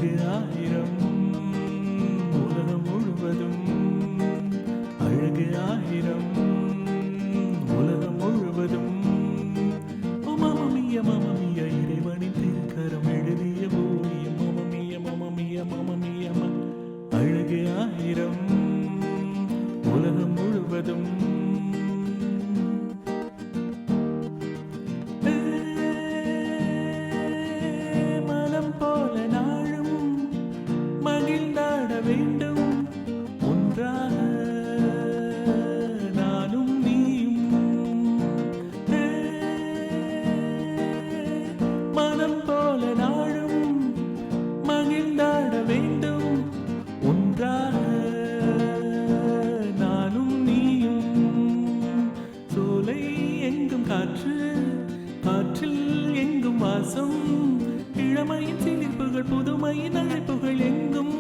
அழகு ஆயிரம் உலகம் முழுவதும், அழகு ஆயிரம் உலகம் முழுவதும். மமமிய மமமிய இறைவனின் திருக்கரம் எழுதிய பூமியம். மமமிய மமமிய மமமிய அழகு ஆயிரம் உலகம் முழுவதும். மனம் போல நாளும் மகிழ்ந்தாட வேண்டும் ஒன்றாக நானும் நீயும். மனம் போல நாளும் மகிழ்ந்தாட வேண்டும் ஒன்றாக நானும் நீயும். சோலை எங்கும் காற்று, காற்றில் எங்கும் வாசம், இளமையின் சிலிர்ப்புகள் புதுமையின் அழைப்புகள் எங்கும்.